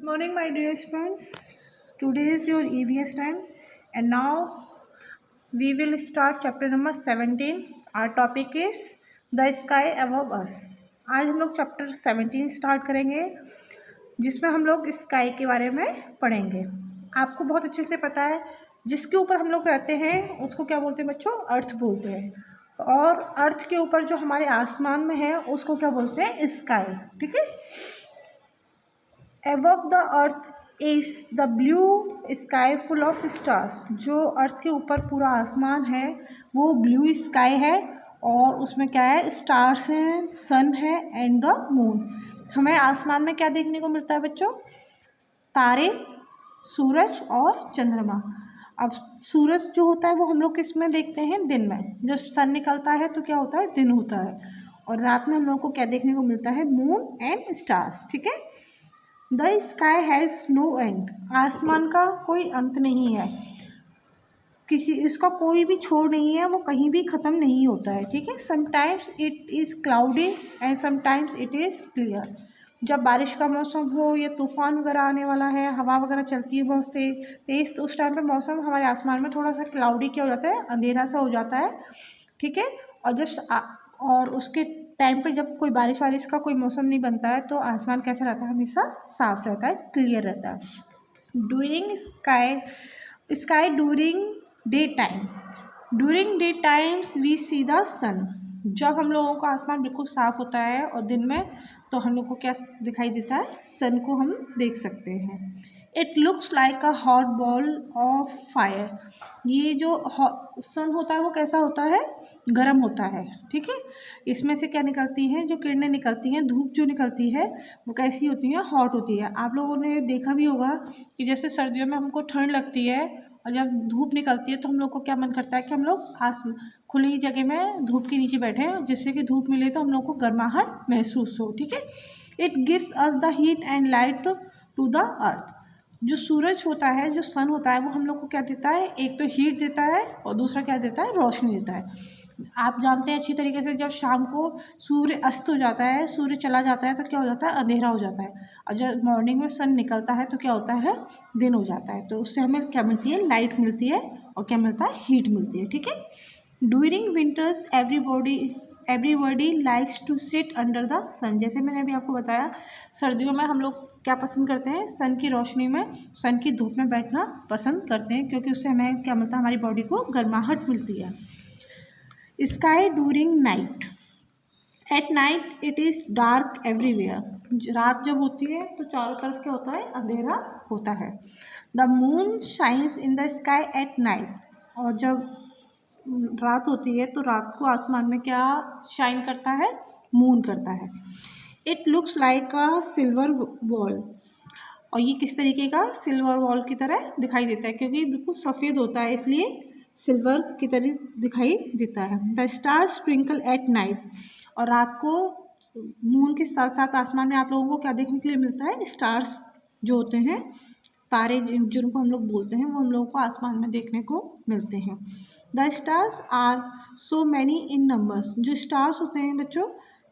Morning, my dear friends. Today is your EVS time, and now we will start chapter number 17. Our topic is the sky above us. आज हम लोग chapter 17 start करेंगे, जिसमें हम लोग sky के बारे में पढ़ेंगे। आपको बहुत अच्छे से पता है, जिसके ऊपर हम लोग रहते हैं उसको क्या बोलते हैं बच्चों? अर्थ बोलते हैं। और अर्थ के ऊपर जो हमारे आसमान में है उसको क्या बोलते हैं? स्काई। ठीक है। Above the earth is the blue sky full of stars। जो अर्थ के ऊपर पूरा आसमान है वो ब्लू स्काई है और उसमें क्या है? स्टार्स हैं, सन है एंड द मून। हमें आसमान में क्या देखने को मिलता है बच्चों? तारे, सूरज और चंद्रमा। अब सूरज जो होता है वो हम लोग किस में देखते हैं? दिन में। जब सन निकलता है तो क्या होता है? दिन होता है। और रात में हम लोग को क्या देखने को मिलता है? Moon and stars. ठीक है। The sky has no end. आसमान का कोई अंत नहीं है, इसका कोई भी छोर नहीं है, वो कहीं भी ख़त्म नहीं होता है। ठीक है। Sometimes it is cloudy and sometimes it is clear. जब बारिश का मौसम हो या तूफ़ान वगैरह आने वाला है, हवा वगैरह चलती है बहुत तेज़, तो उस टाइम पे मौसम हमारे आसमान में थोड़ा सा क्लाउडी क्या हो जाता है? अंधेरा सा हो जाता है। ठीक है। और उसके टाइम पर जब कोई बारिश का कोई मौसम नहीं बनता है तो आसमान कैसा रहता है? हमेशा साफ रहता है, क्लियर रहता है। During sky during day time. During day times we see the sun. जब हम लोगों का आसमान बिल्कुल साफ होता है और दिन में, तो हम लोग को क्या दिखाई देता है? सन को हम देख सकते हैं। It looks like a hot ball of fire. ये जो सन होता है वो कैसा होता है? गर्म होता है। ठीक है। इसमें से क्या निकलती हैं? जो किरणें निकलती हैं, धूप जो निकलती है वो कैसी होती है? हॉट होती है। आप लोगों ने देखा भी होगा कि जैसे सर्दियों में हमको ठंड लगती है और जब धूप निकलती है तो हम लोग को क्या मन करता है कि हम लोग खुली जगह में धूप के नीचे बैठे हैं, जिससे कि धूप मिले तो हम लोग को गर्माहट महसूस हो। ठीक है। It gives us the heat and light to the earth. जो सूरज होता है, जो सन होता है, वो हम लोग को क्या देता है? एक तो हीट देता है और दूसरा क्या देता है? रोशनी देता है। आप जानते हैं अच्छी तरीके से, जब शाम को सूर्य अस्त हो जाता है, सूर्य चला जाता है, तो क्या हो जाता है? अंधेरा हो जाता है। और जब मॉर्निंग में सन निकलता है तो क्या होता है? दिन हो जाता है। तो उससे हमें क्या मिलती है? लाइट मिलती है और क्या मिलता है? हीट मिलती है। ठीक है। During winters everybody likes to sit under the sun. जैसे मैंने अभी आपको बताया, सर्दियों में हम लोग क्या पसंद करते हैं? सन की रोशनी में, सन की धूप में बैठना पसंद करते हैं, क्योंकि उससे हमें क्या मिलता है? हमारी बॉडी को गर्माहट मिलती है। Sky during night. At night it is dark everywhere. रात जब होती है तो चारों तरफ क्या होता है? अंधेरा होता है। The moon shines in the sky at night. और जब रात होती है तो रात को आसमान में क्या शाइन करता है? मून करता है। It looks like a silver ball. और ये किस तरीके का? सिल्वर बॉल की तरह दिखाई देता है, क्योंकि बिल्कुल सफ़ेद होता है, इसलिए सिल्वर की तरह दिखाई देता है। The stars twinkle at night. और रात को मून के साथ साथ आसमान में आप लोगों को क्या देखने के लिए मिलता है? स्टार्स जो होते हैं, तारे जिनको हम लोग बोलते हैं, वो हम लोगों को आसमान में देखने को मिलते हैं। The stars are so many in numbers. जो स्टार्स होते हैं बच्चों,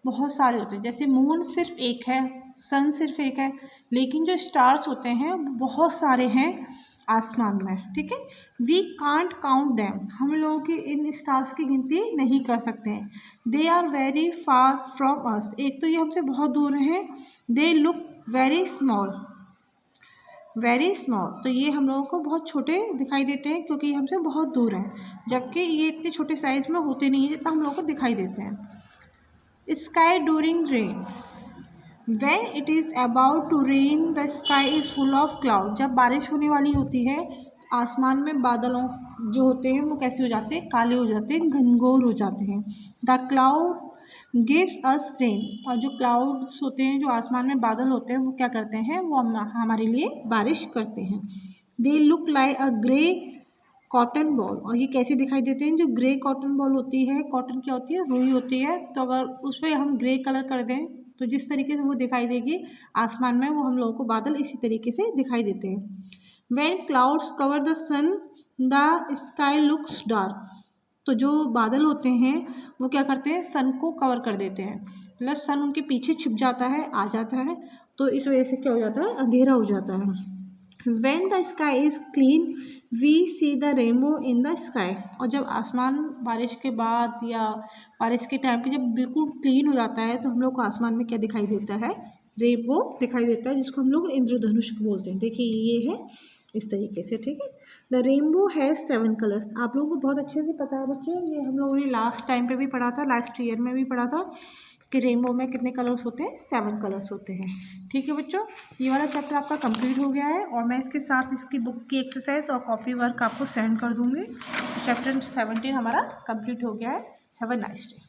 बहुत सारे होते हैं। जैसे मून सिर्फ एक है, सन सिर्फ एक है, लेकिन जो स्टार्स होते हैं बहुत सारे हैं आसमान में। ठीक है। We can't count them. हम लोगों की इन स्टार्स की गिनती नहीं कर सकते हैं। They are very far from us. एक तो ये हमसे बहुत दूर हैं। They look very small. तो ये हम लोगों को बहुत छोटे दिखाई देते हैं, क्योंकि ये हमसे बहुत दूर हैं, जबकि ये इतने छोटे साइज़ में होते नहीं हैं जितना हम लोगों को दिखाई देते हैं। Sky during rain. When it is about to rain, the sky is full of cloud। जब बारिश होने वाली होती है, आसमान में बादलों जो होते हैं वो कैसे हो जाते हैं? काले हो जाते हैं, घनघोर हो जाते हैं। The cloud gives us rain. और जो क्लाउड्स होते हैं, जो आसमान में बादल होते हैं, वो क्या करते हैं? वो हमारे लिए बारिश करते हैं। They look like a grey cotton ball. और ये कैसे दिखाई देते हैं? जो ग्रे कॉटन बॉल होती है, कॉटन क्या होती है? रुई होती है। तो अगर उस पर हम ग्रे कलर कर दें तो जिस तरीके से वो दिखाई देगी आसमान में, वो हम लोगों को बादल इसी तरीके से दिखाई देते हैं। When clouds cover the sun the sky looks dark. तो जो बादल होते हैं वो क्या करते हैं? सन को कवर कर देते हैं, मतलब सन उनके पीछे छिप जाता है, आ जाता है, तो इस वजह से क्या हो जाता है, अंधेरा हो जाता है। When the sky is clean, we see the rainbow in the sky। और जब आसमान बारिश के बाद या बारिश के टाइम पे जब बिल्कुल क्लीन हो जाता है तो हम लोग को आसमान में क्या दिखाई देता है, रेनबो दिखाई देता है, जिसको हम लोग इंद्रधनुष बोलते हैं। देखिए ये है इस तरीके से, ठीक है। The rainbow has 7 colours. आप लोगों को बहुत अच्छे से पता है बच्चे, ये हम लोगों ने लास्ट टाइम पे भी पढ़ा था, लास्ट ईयर में भी पढ़ा था कि रेनबो में कितने कलर्स होते हैं, 7 कलर्स होते हैं। ठीक है बच्चों, ये वाला चैप्टर आपका कंप्लीट हो गया है और मैं इसके साथ इसकी बुक की एक्सरसाइज और कॉपी वर्क आपको सेंड कर दूँगी। चैप्टर 17 हमारा कंप्लीट हो गया है। Have a nice day.